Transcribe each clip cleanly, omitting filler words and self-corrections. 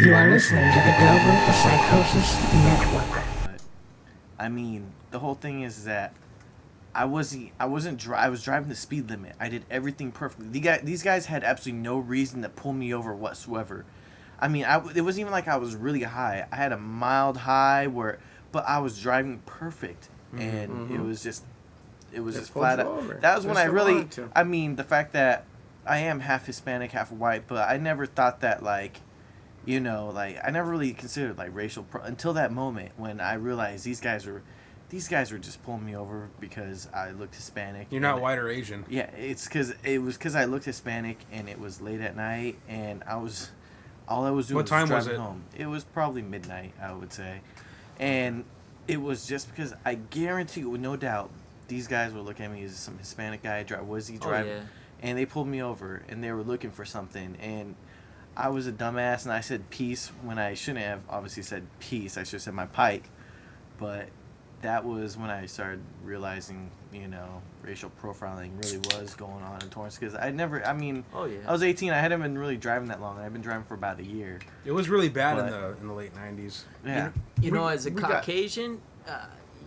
You are listening to the Global Psychosis Network. I mean, the whole thing is that I was driving the speed limit. I did everything perfectly. These guys had absolutely no reason to pull me over whatsoever. I mean, it wasn't even like I was really high. I had a mild high but I was driving perfect, and it was just flat out. That was when I mean, the fact that I am half Hispanic, half white, but I never thought that, like, you know, like, I never really considered, like, until that moment when I realized these guys were just pulling me over because I looked Hispanic. You're not white or Asian. Yeah, it was because I looked Hispanic, and it was late at night, and all I was doing was driving home. It was probably midnight, I would say. And it was just because I guarantee you, with no doubt, these guys were looking at me as some Hispanic guy. Was he driving? Oh, yeah. And they pulled me over, and they were looking for something. And I was a dumbass, and I said peace when I shouldn't have obviously said peace. I should have said my pike. But that was when I started realizing, you know, racial profiling really was going on in Torrance. Because I was 18. I hadn't been really driving that long. I've been driving for about a year. It was really bad in the late 90s. Yeah. You know, as a Caucasian,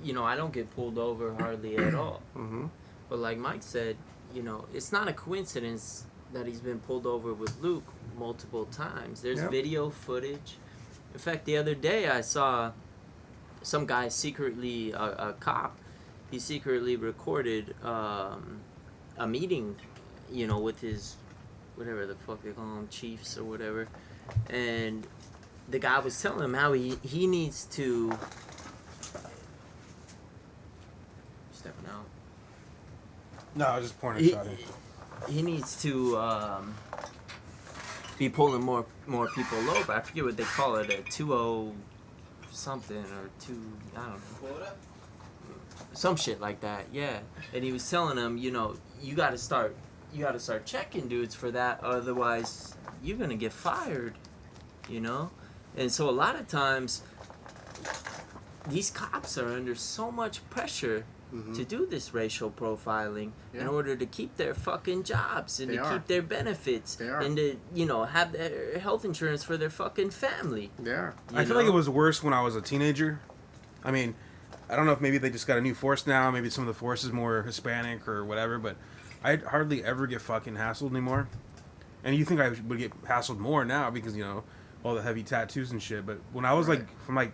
you know, I don't get pulled over hardly at all. Mm-hmm. But like Mike said, you know, it's not a coincidence that he's been pulled over with Luke multiple times. There's video footage. In fact, the other day I saw some guy secretly, a cop, he secretly recorded a meeting, you know, with his, whatever the fuck they call them, chiefs or whatever. And the guy was telling him how he needs to... Stepping out. No, I was just pointing a shot in. He needs to be pulling more people over. I forget what they call it, a 2-0 something or 2, I don't know. Some shit like that, yeah. And he was telling them, you know, you gotta start checking dudes for that, otherwise you're gonna get fired, you know? And so a lot of times these cops are under so much pressure to do this racial profiling in order to keep their fucking jobs and keep their benefits and to, you know, have their health insurance for their fucking family. Yeah. I feel like it was worse when I was a teenager. I mean, I don't know if maybe they just got a new force now, maybe some of the force is more Hispanic or whatever, but I hardly ever get fucking hassled anymore. And you think I would get hassled more now because, you know, all the heavy tattoos and shit, but when I was like, from like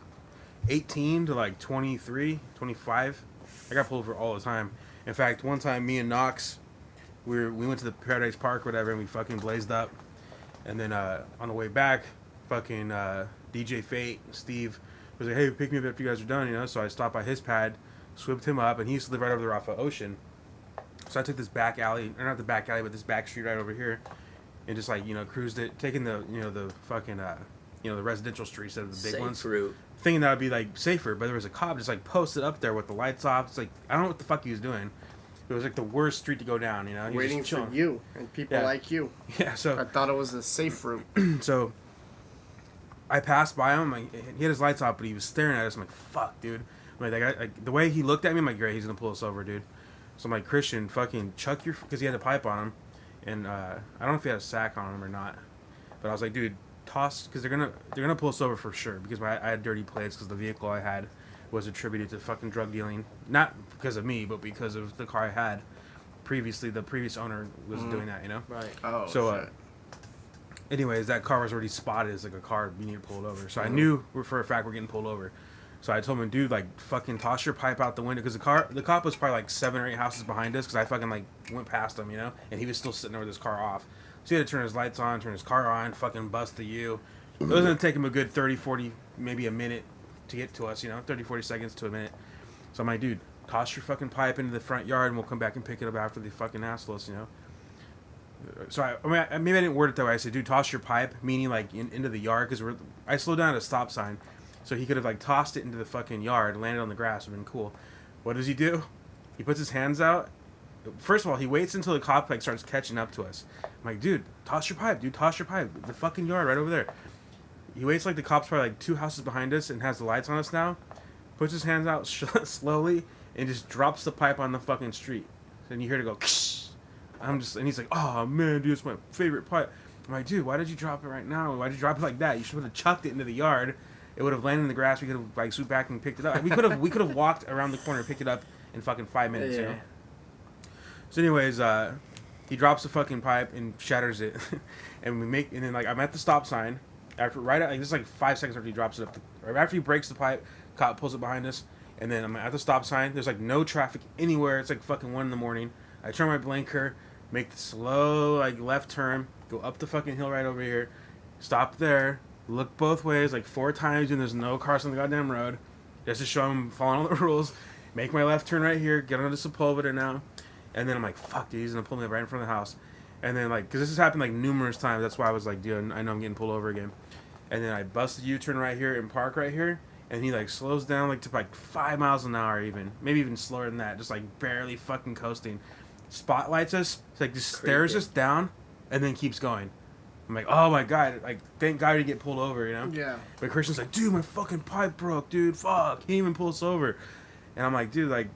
18 to like 23, 25, I got pulled over all the time. In fact, one time, me and Knox, we went to the Paradise Park or whatever, and we fucking blazed up. And then on the way back, fucking DJ Fate, Steve, was like, hey, pick me up after you guys are done, you know? So I stopped by his pad, swooped him up, and he used to live right over there off of Ocean. So I took this back alley, or not the back alley, but this back street right over here, and just like, you know, cruised it, taking the, you know, the fucking, you know, the residential streets instead of the big ones. Route. Thinking that would be like safer, but there was a cop just like posted up there with the lights off. It's like, I don't know what the fuck he was doing. It was like the worst street to go down, you know. He waiting for you and people like you. Yeah, so I thought it was a safe route. So I passed by him. Like, he had his lights off, but he was staring at us. I'm like, fuck, dude. I'm like, the way he looked at me, I'm like, great, he's gonna pull us over, dude. So I'm like, Christian, fucking chuck your, because he had a pipe on him, and I don't know if he had a sack on him or not, but I was like, dude, toss, because they're gonna pull us over for sure, because I had dirty plates, because the vehicle I had was attributed to fucking drug dealing, not because of me, but because of the car I had previously. The previous owner was doing that, you know. Right. Oh. So, anyways, that car was already spotted as like a car we need to pull it over. So I knew for a fact we're getting pulled over. So I told him, dude, like, fucking toss your pipe out the window, because the cop was probably like 7 or 8 houses behind us, because I fucking like went past him, you know, and he was still sitting there with his car off. So he had to turn his lights on, turn his car on, fucking bust the U. It was going to take him a good 30, 40, maybe a minute to get to us, you know, 30, 40 seconds to a minute. So I'm like, dude, toss your fucking pipe into the front yard and we'll come back and pick it up after they fucking hassle us, you know. So maybe I didn't word it that way. I said, dude, toss your pipe, meaning like into the yard, because I slowed down at a stop sign. So he could have like tossed it into the fucking yard, landed on the grass, would have been cool. What does he do? He puts his hands out. First of all, he waits until the cop like starts catching up to us. I'm like, dude, toss your pipe, dude, toss your pipe. The fucking yard right over there. He waits like the cop's probably like 2 houses behind us and has the lights on us now. Puts his hands out slowly and just drops the pipe on the fucking street. And you hear it go, Ksh! And he's like, oh man, dude, it's my favorite pipe. I'm like, dude, why did you drop it right now? Why did you drop it like that? You should have chucked it into the yard. It would have landed in the grass. We could have like swooped back and picked it up. We could have walked around the corner and picked it up in fucking 5 minutes. You know. So anyways, he drops the fucking pipe and shatters it, and then like I'm at the stop sign. This is like 5 seconds after he drops it up. Right after he breaks the pipe, cop pulls it behind us, and then I'm at the stop sign. There's like no traffic anywhere. It's like fucking 1 a.m. I turn my blinker, make the slow like left turn, go up the fucking hill right over here, stop there, look both ways like 4 times, and there's no cars on the goddamn road, just to show him following all the rules. Make my left turn right here, get onto Sepulveda now, and then I'm like, fuck, dude, he's gonna pull me right in front of the house. And then like, because this has happened like numerous times, that's why I was like, dude, I know I'm getting pulled over again. And then I bust the U-turn right here and park right here, and he like slows down like to like 5 miles an hour, even maybe even slower than that, just like barely fucking coasting. Spotlights us, it's like just stares us down, and then keeps going. I'm like, oh my god, like thank God he didn't get pulled over, you know? Yeah. But Christian's like, dude, my fucking pipe broke, dude, fuck, he didn't even pull us over. And I'm like, dude, like,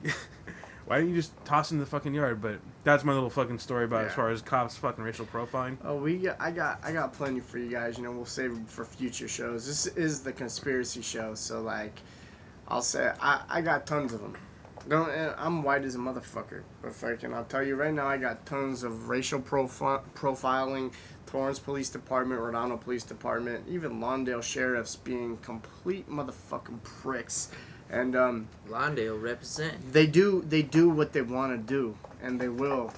why didn't you just toss it in the fucking yard? But that's my little fucking story about as far as cops fucking racial profiling. Oh, I got plenty for you guys. You know, we'll save them for future shows. This is the conspiracy show, so like, I'll say I got tons of them. I'm white as a motherfucker, but fucking, I'll tell you right now, I got tons of racial profiling. Torrance Police Department, Lozano Police Department, even Lawndale sheriffs being complete motherfucking pricks. And Lawndale represent. They do what they want to do, and they will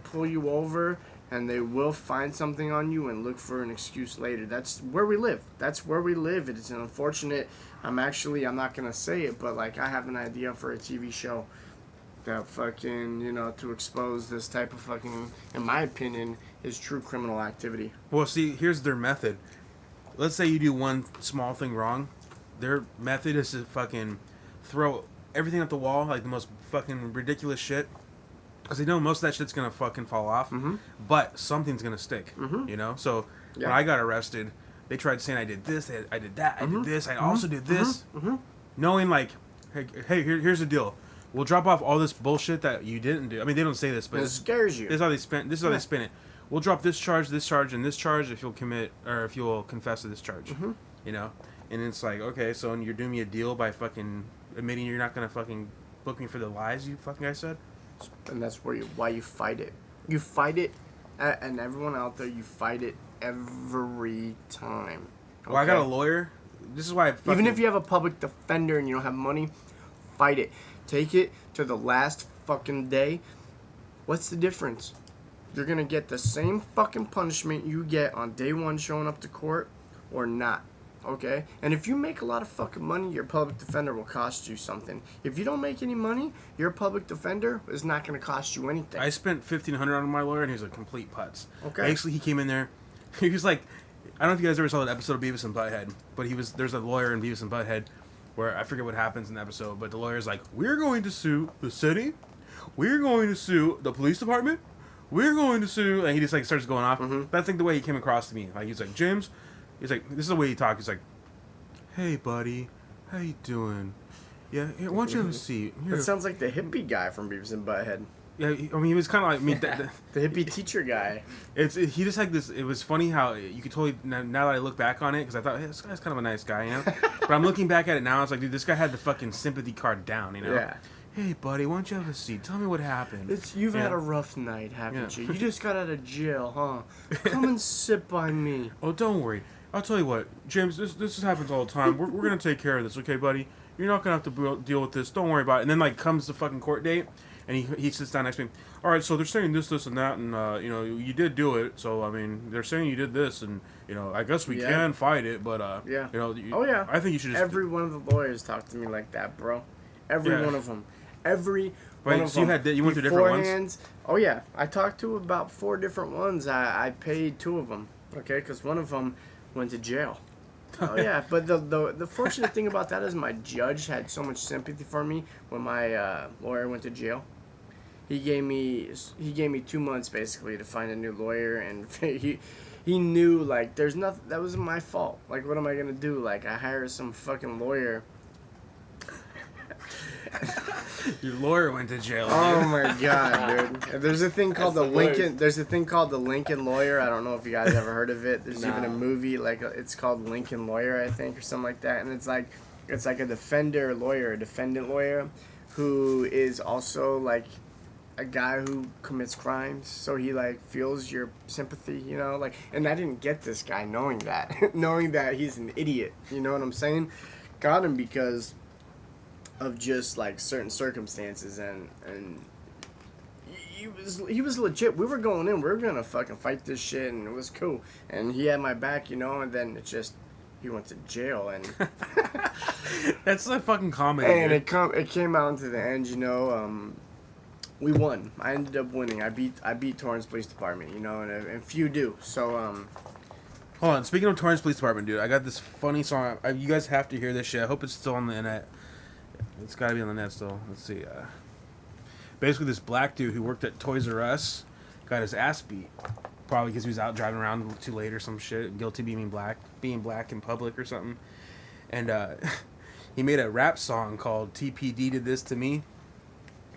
pull you over, and they will find something on you and look for an excuse later. That's where we live. It's an unfortunate. I'm not gonna say it, but like I have an idea for a TV show that fucking, you know, to expose this type of fucking, in my opinion, is true criminal activity. Well, see, here's their method. Let's say you do one small thing wrong. Their method is to fucking throw everything at the wall, like the most fucking ridiculous shit. Because they know most of that shit's going to fucking fall off. Mm-hmm. But something's going to stick, you know? So when I got arrested, they tried saying I did this, I did that, I did this, I also did this. Knowing like, hey, here's the deal. We'll drop off all this bullshit that you didn't do. I mean, they don't say this, but it scares you. This is how they spin it. We'll drop this charge, and this charge if you'll commit, or if you'll confess to this charge. You know? And it's like, okay, so you're doing me a deal by fucking admitting you're not going to fucking book me for the lies you fucking guys said? And that's why you fight it. You fight it, and everyone out there, you fight it every time. Okay? Well, I got a lawyer. This is why even if you have a public defender and you don't have money, fight it. Take it to the last fucking day. What's the difference? You're going to get the same fucking punishment you get on day one showing up to court or not. Okay? And if you make a lot of fucking money, your public defender will cost you something. If you don't make any money, your public defender is not going to cost you anything. I spent $1,500 on my lawyer, and he was a complete putz. Okay. Basically, he came in there. He was like, I don't know if you guys ever saw that episode of Beavis and Butthead, but there's a lawyer in Beavis and Butthead where I forget what happens in the episode, but the lawyer's like, we're going to sue the city, we're going to sue the police department, we're going to sue, and he just like starts going off. That's like the way he came across to me. Like he's like, James. He's like, this is the way he talks. He's like, hey, buddy, how you doing? Yeah, here, why don't you have a seat? Here. That sounds like the hippie guy from Beavis and Butthead. Yeah, I mean, he was kind of like me. The hippie teacher guy. He just had this. It was funny how you could totally now that I look back on it, because I thought, hey, this guy's kind of a nice guy, you know. But I'm looking back at it now. It's like, dude, this guy had the fucking sympathy card down, you know. Yeah. Hey, buddy, why don't you have a seat? Tell me what happened. You've had a rough night, haven't you? You just got out of jail, huh? Come and sit by me. Oh, don't worry. I'll tell you what, James, this happens all the time. We're going to take care of this, okay, buddy? You're not going to have to deal with this. Don't worry about it. And then, like, comes the fucking court date, and he sits down next to me. All right, so they're saying this, and that, and, you know, you did do it. So, I mean, they're saying you did this, and, you know, I guess we can fight it, but, you know. I think you should just... Every one of the lawyers talked to me like that, bro. Every one of them. Every one of so them. You went to different ones? Oh, yeah. I talked to about 4 different ones. I paid 2 of them, okay? Because one of them went to jail. Oh yeah, but the fortunate thing about that is my judge had so much sympathy for me when my lawyer went to jail. He gave me 2 months basically to find a new lawyer, and he knew like there's nothing that wasn't my fault. Like what am I gonna do? Like I hire some fucking lawyer. Your lawyer went to jail. Oh dude. my god, dude! There's a thing called the Lincoln. There's a thing called the Lincoln Lawyer. I don't know if you guys ever heard of it. There's even a movie it's called Lincoln Lawyer, I think, or something like that. And it's like a defendant lawyer, who is also like a guy who commits crimes. So he like feels your sympathy, you know, like. And I didn't get this guy knowing that he's an idiot. You know what I'm saying? Got him because of just like certain circumstances, and he was legit. We were going in, we were gonna fucking fight this shit, and it was cool, and he had my back, you know. And then it just, he went to jail, and that's like fucking comedy. And it came out to the end, you know. We won. I ended up winning. I beat Torrance Police Department, you know, and few do. So hold on. Speaking of Torrance Police Department, dude, I got this funny song. You guys have to hear this shit. I hope it's still on the internet. It's got to be on the net still. Let's see. Basically, this black dude who worked at Toys R Us got his ass beat. Probably because he was out driving around too late or some shit. Guilty of being black in public or something. And he made a rap song called TPD Did This To Me.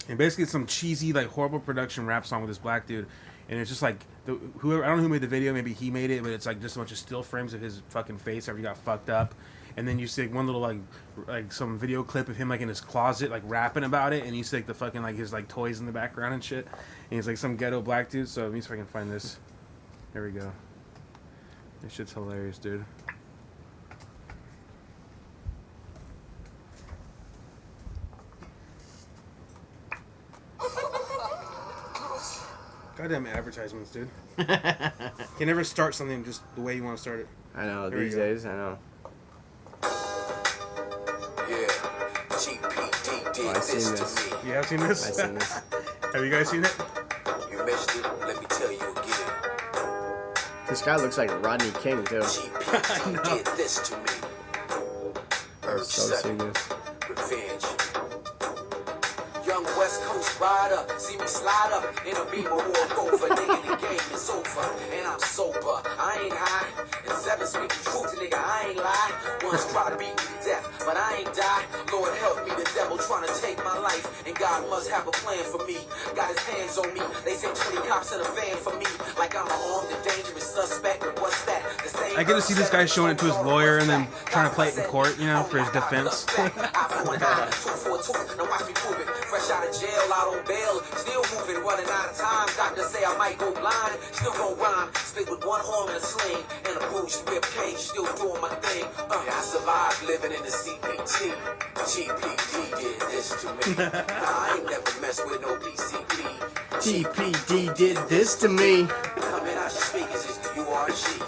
And basically it's some cheesy, like, horrible production rap song with this black dude. And it's just like, whoever, I don't know who made the video, maybe he made it, but it's like just a bunch of still frames of his fucking face after he got fucked up. And then you see like one little like some video clip of him like in his closet like rapping about it, and you see like the fucking like his like toys in the background and shit. And he's like some ghetto black dude. So let me see if I can find this. There we go. This shit's hilarious, dude. Goddamn advertisements, dude. You can never start something just the way you want to start it. I know, There these you go. days, I know. Oh, I've seen this. You have seen this? I've seen this. Have you guys seen it? You missed it, let me tell you again. This guy looks like Rodney King, too. GP did this to me. I've so seen this. Revenge. Young West Coast rider, see me slide up in a beamer or a gopher. Nigga, the game is over, and I'm sober. I ain't high, and seven speak the truth, nigga, I ain't lie. Once try to beat me to death, but I ain't die. Lord help me, the devil trying to take my life, and God must have a plan for me. Got his hands on me, they say 20 cops in a van for me, like I'm an armed and dangerous suspect. But what's that? The same I get to see this guy showing it to his lawyer and then trying to play it in court, you know, for his defense. Fresh out of jail, out on bail, still moving, running out of time. Doctors say I might go blind, still gon' rhyme. Spit with one arm and a sling, and a bruised rib cage, still doing my thing. I survived living in the CPT. GPD did this to me. I ain't never messed with no PCP. TPD did this to me. Coming out your speakers is the URG.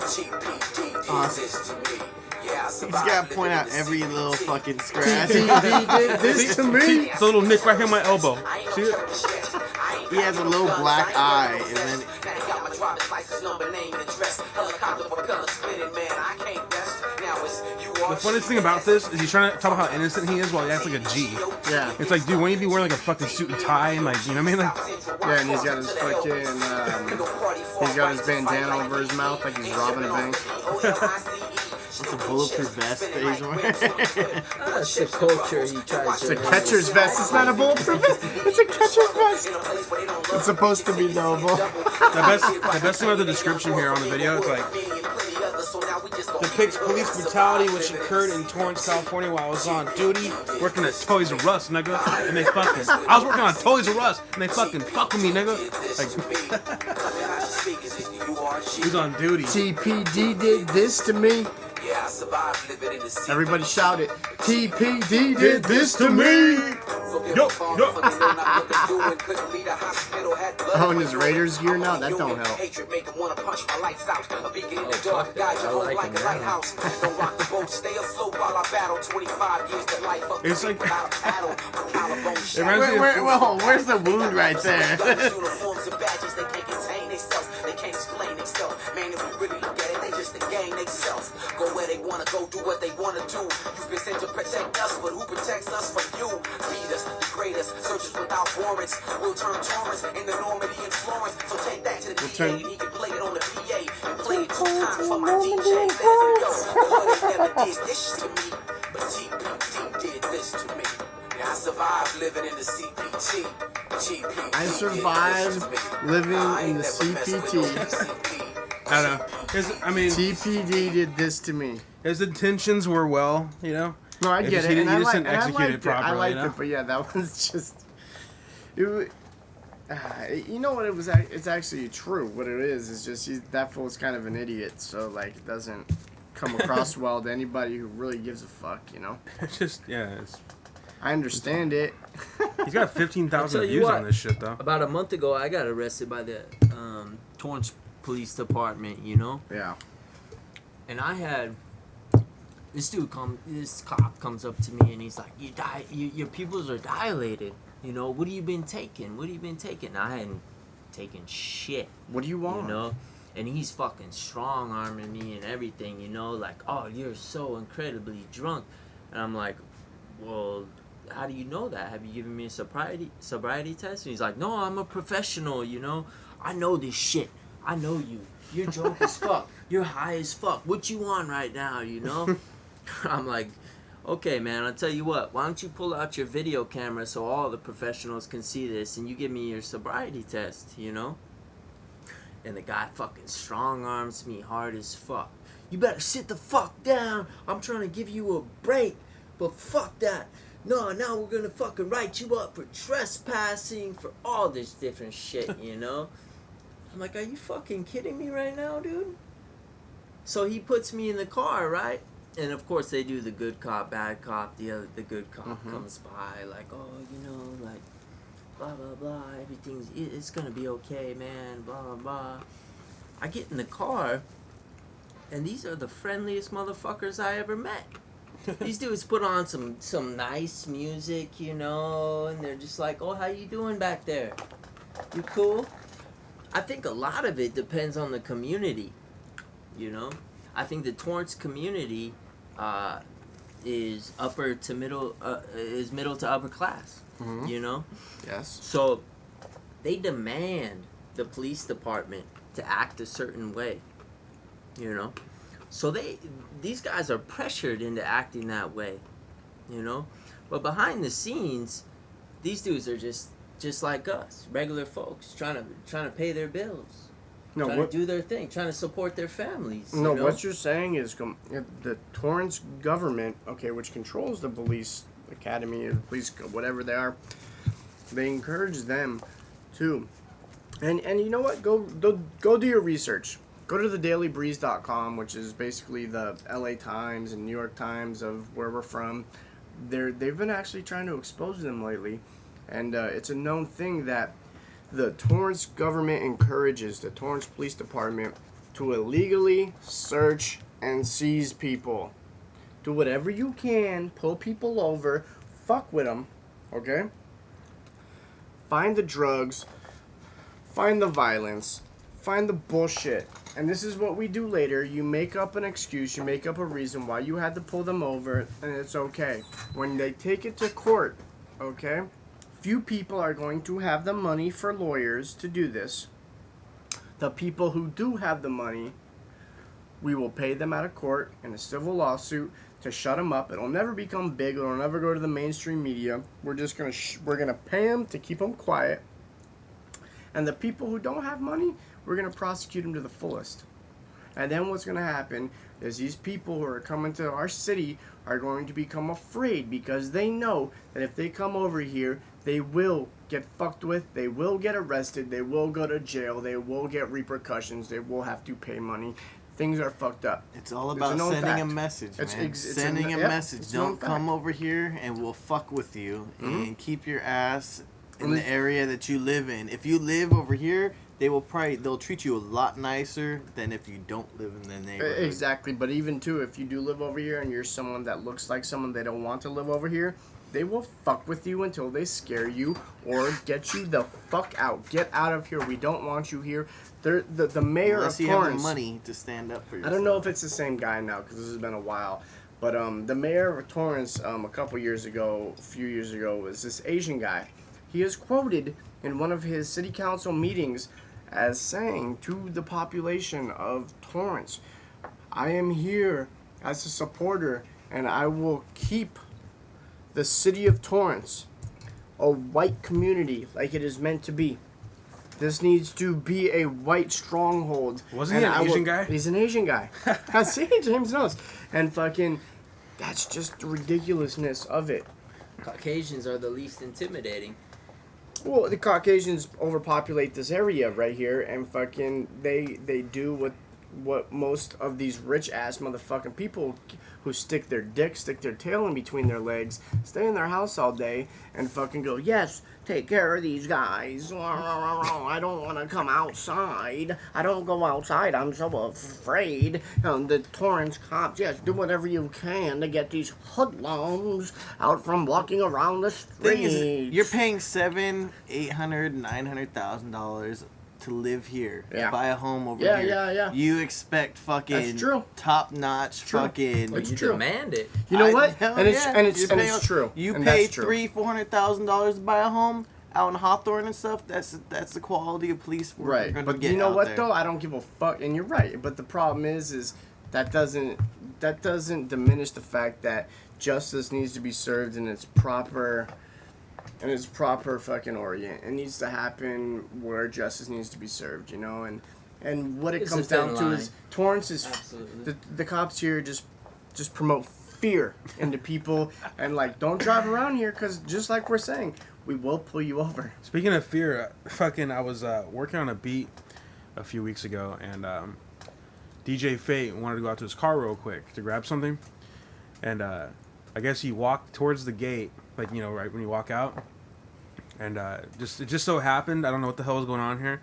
GPD did this to me. Yeah, I He's survived gotta point living out in the every CPT. little fucking scratch. TPD did this to me. See, it's a little nick right here on my elbow. See it? He has a little black eye, and then The funniest thing about this is he's trying to talk about how innocent he is while he acts like a G. Yeah. It's like, dude, wouldn't you be wearing like a fucking suit and tie and like, you know what I mean? Like, Yeah, and he's got his fucking, he's got his bandana over his mouth like he's robbing a bank. It's a bulletproof vest that he's wearing. That's the culture he tries It's to. a catcher's vest. It's not a bulletproof vest. It's a catcher's vest. It's supposed to be noble. the best thing about the description here on the video, it's like, depicts police brutality which occurred in Torrance, California while I was on duty working at Toys R Us, nigga. And they fucking, I was working on Toys R Us and they fucking fuck with me, nigga. Like, he's on duty. TPD did this to me. Yeah, I survived living in the CPT. Everybody shout it. TPD did this to me. Yo. Oh, in his Raiders gear now? That don't help. Fuck that. I like him now. It's like, it reminds me of, Whoa, where's the wound right there? Go where they wanna go, do what they wanna do. You've been sent to protect us, but who protects us from you? Beat us, degrade us, searches without warrants. We'll turn Torrance into Normandy and Florence. So take that to the PA, and he can play it on the PA. And play it 2 times for my DJ. Yo, they never did this to me, but TPD did this to me. Yeah, I survived. survived living in the CPT. GP. I survived living in the CPT. I don't know. TPD did this to me. His intentions were well, you know. No, I It's get just it. he And I just didn't and I execute it liked properly, I liked you know? it, but yeah, that was just. You know what it was? It's actually true. What it is just that fool's kind of an idiot. So like, it doesn't come across well to anybody who really gives a fuck. You know. It's just it's. I understand it. He's got 15,000 views on this shit though. About a month ago, I got arrested by the Torrance Police Department. You know. Yeah. And I had this cop comes up to me and he's like, your pupils are dilated. You know, what have you been taking? What have you been taking? I hadn't taken shit. What do you want? You know? And he's fucking strong-arming me and everything, you know? Like, oh, you're so incredibly drunk. And I'm like, well, how do you know that? Have you given me a sobriety test? And he's like, no, I'm a professional, you know? I know this shit. I know you. You're drunk as fuck. You're high as fuck. What you on right now, you know? I'm like, okay, man, I'll tell you what. Why don't you pull out your video camera so all the professionals can see this and you give me your sobriety test, you know? And the guy fucking strong arms me hard as fuck. You better sit the fuck down. I'm trying to give you a break. But fuck that. No, now we're gonna fucking write you up for trespassing, for all this different shit, you know? I'm like, are you fucking kidding me right now, dude? So he puts me in the car, right? And of course they do the good cop, bad cop. The good cop comes by like, oh, you know, like, blah, blah, blah. It's gonna be okay, man, blah, blah, blah. I get in the car, and these are the friendliest motherfuckers I ever met. These dudes put on some nice music, you know, and they're just like, oh, how you doing back there? You cool? I think a lot of it depends on the community, you know? I think the Torrance community is middle to upper class, you know? Yes. So they demand the police department to act a certain way, you know? So these guys are pressured into acting that way, you know? But behind the scenes, these dudes are just like us, regular folks, trying to pay their bills. Trying to do their thing, trying to support their families. No, you know? what you're saying is the Torrance government, okay, which controls the police academy or police, whatever they are, they encourage them to, and you know what? Go do your research. Go to thedailybreeze.com, which is basically the LA Times and New York Times of where we're from. They've been actually trying to expose them lately, and it's a known thing that the Torrance government encourages the Torrance Police Department to illegally search and seize people. Do whatever you can, pull people over, fuck with them, okay? Find the drugs, find the violence, find the bullshit. And this is what we do later. You make up an excuse, you make up a reason why you had to pull them over, and it's okay. When they take it to court, okay? Few people are going to have the money for lawyers to do this. The people who do have the money, we will pay them out of court in a civil lawsuit to shut them up. It'll never become big. It'll never go to the mainstream media. We're just gonna we're gonna pay them to keep them quiet. And the people who don't have money, we're gonna prosecute them to the fullest. And then what's gonna happen is these people who are coming to our city are going to become afraid because they know that if they come over here, they will get fucked with, they will get arrested, they will go to jail, they will get repercussions, they will have to pay money. Things are fucked up. It's all about sending a message, man. Sending a message. Don't come over here and we'll fuck with you and keep your ass in the area that you live in. If you live over here, they'll treat you a lot nicer than if you don't live in the neighborhood. Exactly, but even too, if you do live over here and you're someone that looks like someone they don't want to live over here, they will fuck with you until they scare you or get you the fuck out. Get out of here. We don't want you here. The mayor Unless of you Torrance. have the money to stand up for yourself. I don't know if it's the same guy now because this has been a while. But the mayor of Torrance a few years ago, was this Asian guy. He is quoted in one of his city council meetings as saying to the population of Torrance, I am here as a supporter and I will keep the city of Torrance a white community like it is meant to be. This needs to be a white stronghold. Wasn't he an Asian guy? He's an Asian guy. See, James knows. And fucking, that's just the ridiculousness of it. Caucasians are the least intimidating. Well, the Caucasians overpopulate this area right here, and fucking they do what most of these rich ass motherfucking people who stick their tail in between their legs, stay in their house all day, and fucking go, yes, take care of these guys. I don't want to come outside. I don't go outside. I'm so afraid. The Torrance cops, yes, do whatever you can to get these hoodlums out from walking around the streets. You're paying $700,000, $800,000, $900,000 to live here, Yeah. buy a home over Yeah, here. yeah. You expect fucking That's true. top-notch True. fucking. It's You true. demand it. You know what? Hell And it's yeah. and it's You're and paying- it's true. You And pay that's true. $300,000-$400,000 to buy a home out in Hawthorne and stuff. That's the quality of police we're Right, gonna but get you know out what there. though? I don't give a fuck, and you're right. But the problem is that doesn't diminish the fact that justice needs to be served in its proper fucking orient. It needs to happen where justice needs to be served, you know. And what it It's a comes thin down to line. is Torrance is Absolutely. the cops here just promote fear into people and like don't drive around here because just like we're saying, we will pull you over. Speaking of fear, I was working on a beat a few weeks ago, and DJ Fate wanted to go out to his car real quick to grab something, and I guess he walked towards the gate, like, you know, right when you walk out, and it just so happened, I don't know what the hell was going on here,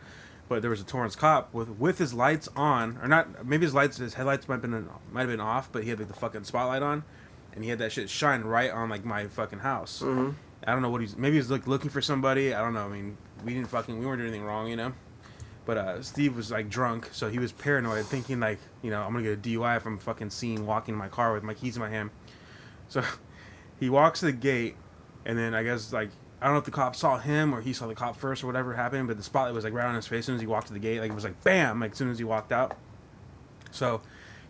but there was a Torrance cop with his lights on, or not, maybe his headlights might have been off, but he had like the fucking spotlight on, and he had that shit shine right on like my fucking house. Mm-hmm. I don't know what maybe he's like looking for somebody. I don't know. I mean, we weren't doing anything wrong, you know. But Steve was like drunk, so he was paranoid, thinking like, you know, I'm gonna get a DUI if I'm fucking seen walking in my car with my keys in my hand. So he walks to the gate, and then I guess like, I don't know if the cop saw him or he saw the cop first or whatever happened, but the spotlight was like right on his face as soon as he walked to the gate. Like it was like bam, like as soon as he walked out. So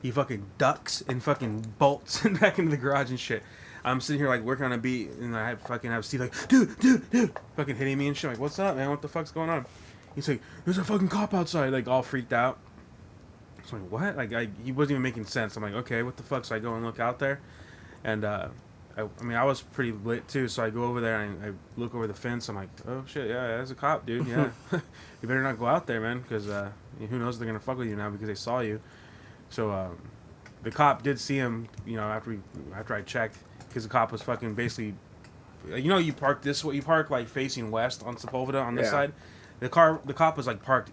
he fucking ducks and fucking bolts back into the garage and shit. I'm sitting here like working on a beat, and I have Steve like, dude, fucking hitting me and shit. I'm like, what's up, man? What the fuck's going on? He's like, there's a fucking cop outside, like all freaked out. So I'm like, what? Like he wasn't even making sense. I'm like, okay, what the fuck? So I go and look out there, and I mean, I was pretty lit too. So I go over there and I look over the fence. I'm like, oh shit, yeah, there's a cop, dude. Yeah, you better not go out there, man, because who knows if they're gonna fuck with you now because they saw you. So the cop did see him, you know, after I checked. Because the cop was fucking basically, you know, you park this way, you park like facing west on Sepulveda on this side. The cop was like parked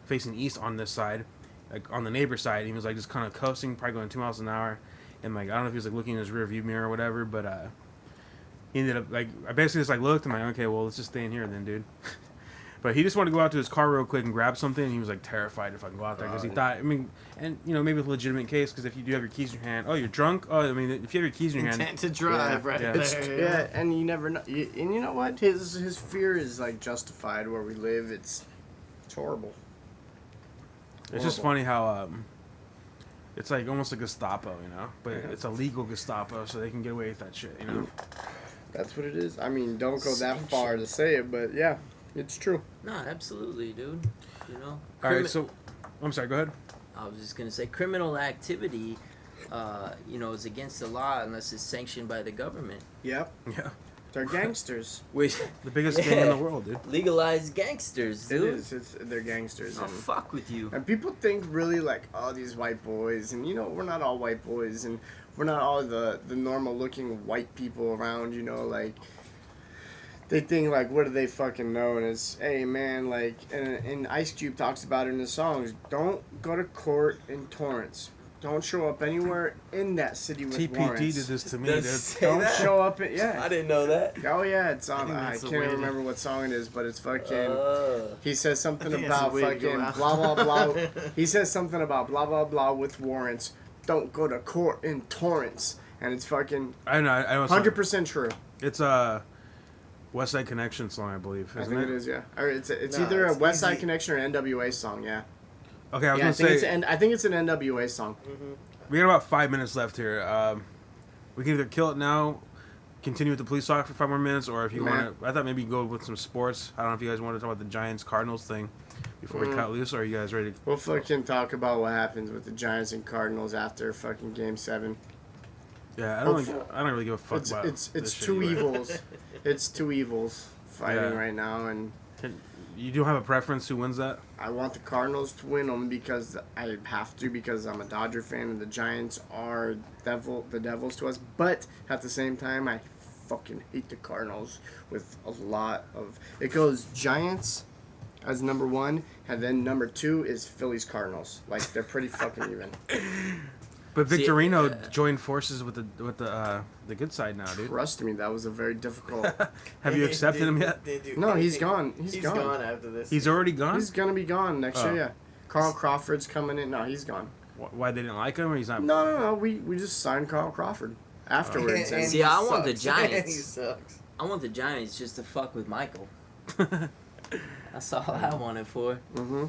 facing east on this side, like on the neighbor side. He was like just kind of coasting, probably going 2 miles an hour, and like I don't know if he was like looking in his rear view mirror or whatever, but he ended up like I basically just like looked and I'm like, okay, well let's just stay in here then, dude. But he just wanted to go out to his car real quick and grab something, and he was like terrified if I can go out there because he thought, I mean, and you know, maybe a legitimate case because if you do have your keys in your hand, oh, you're drunk. Oh, I mean, if you have your keys in your hand, Intent to drive, right Yeah. there. Yeah, and you never know. And you know what? His fear is like justified where we live. It's horrible. it's just funny how it's like almost a Gestapo, you know, but it's a legal Gestapo, so they can get away with that shit, you know. That's what it is. I mean, don't go that Same far shit. to say it, but yeah, it's true. No, absolutely, dude. You know. All right, so I'm sorry. Go ahead. I was just gonna say, criminal activity, you know, is against the law unless it's sanctioned by the government. Yep, Yeah, they're gangsters. Which the biggest gang in the world, dude. legalized gangsters, It dude. is. They're gangsters. I'll fuck with you. And people think really like, oh, these white boys, and you know, we're not all white boys, and we're not all the normal looking white people around, you know, like, they think like, what do they fucking know? And it's, hey man, like, and Ice Cube talks about it in his songs, don't go to court in Torrance. Don't show up anywhere in that city with TPD warrants. did this to me, Does dude. say Don't that? show up in, yeah. I didn't know that. Oh yeah, it's on. think I that's the can't way to- remember what song it is, but it's fucking. He says something I think that's about the way to go fucking out. blah blah blah. He says something about blah blah blah with warrants. Don't go to court in Torrance, and it's fucking I know. I know. 100% true. It's West Side Connection song, I believe. I Isn't think it? it is, yeah. Or it's No, either a it's West Side easy. Connection or NWA song, yeah. Okay, I was Yeah, gonna say I think it's an NWA song. we got about 5 minutes left here. We can either kill it now, continue with the police talk for 5 more minutes, or if you want to, I thought maybe go with some sports. I don't know if you guys want to talk about the Giants-Cardinals thing before we cut loose, or are you guys ready? We'll fucking talk about what happens with the Giants and Cardinals after fucking Game 7. Yeah, I don't really give a fuck about it's this two shit evils. It's two evils fighting right now, and you don't have a preference who wins that? I want the Cardinals to win only because I have to, because I'm a Dodger fan and the Giants are the Devils to us. But at the same time, I fucking hate the Cardinals with a lot of. It goes Giants as number 1, and then number 2 is Phillies Cardinals. Like, they're pretty fucking even. But Victorino joined forces with the good side now, dude. Trust me, that was a very difficult. Have you accepted him yet? No, he's gone. He's gone after this. He's already gone? He's gonna be gone next year. Yeah, Carl Crawford's coming in. No, he's gone. Why they didn't like him? Or he's not. No. We just signed Carl Crawford afterwards. And see, I want the he Giants. sucks. I want the Giants just to fuck with Michael. That's all I wanted for. Mm-hmm.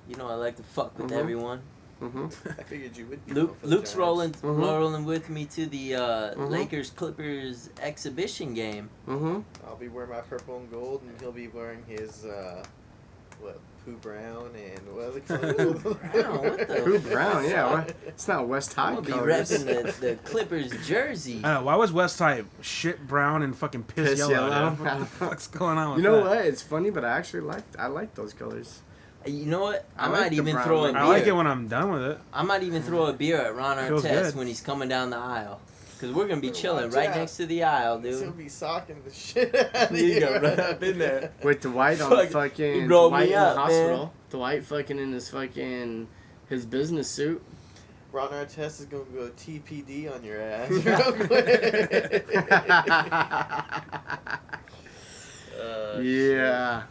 You know, I like to fuck with everyone. Mm-hmm. I figured you would be. Luke's rolling with me to the Lakers Clippers exhibition game. Mm-hmm. I'll be wearing my purple and gold, and he'll be wearing his Pooh Brown and what other color? Brown, what the? Pooh Brown, yeah. What? It's not West High I'll be colors. repping the Clippers jersey. Why was West High shit brown and fucking piss yellow? What the fuck's going on with You know that? what? It's funny, but I actually like those colors. You know what? I I like might the even brown throw a one. beer. I like it when I'm done with it. I might even throw a beer at Ron Feels Artest good. when he's coming down the aisle. Because we're going to be chilling Watch right out. next to the aisle, He'll dude. be socking the shit out of You go right up in there. With Dwight on Fuck, fucking you rolled Dwight me in up, the man. hospital. Dwight fucking in his business suit. Ron Artest is gonna go TPD on your ass real quick. Yeah.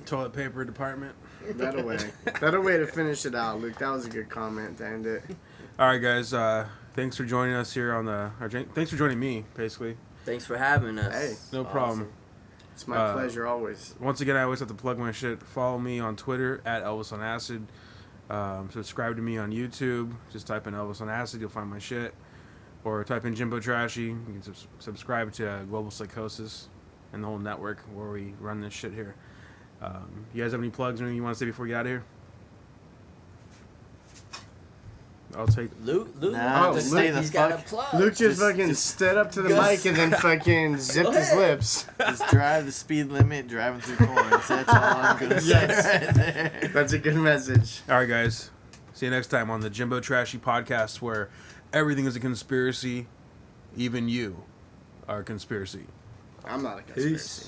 Toilet paper department. That way to finish it out, Luke. That was a good comment to end it. All right, guys. Thanks for joining us here on thanks for joining me, basically. Thanks for having us. Hey, No problem. it's my pleasure always. Once again, I always have to plug my shit. Follow me on Twitter at Elvis on Acid. Subscribe to me on YouTube. Just type in Elvis on Acid. You'll find my shit. Or type in Jimbo Trashy. You can subscribe to Global Psychosis and the whole network where we run this shit here. You guys have any plugs or anything you want to say before we get out of here? I'll take. Luke, Nah, just stay the he's got a fuck- plug. Luke just fucking stood up to the mic and then fucking zipped his lips. Just drive the speed limit, driving through corners. That's all I'm gonna say right there. That's a good message. All right, guys. See you next time on the Jimbo Trashy podcast, where everything is a conspiracy. Even you are a conspiracy. I'm not a conspiracy.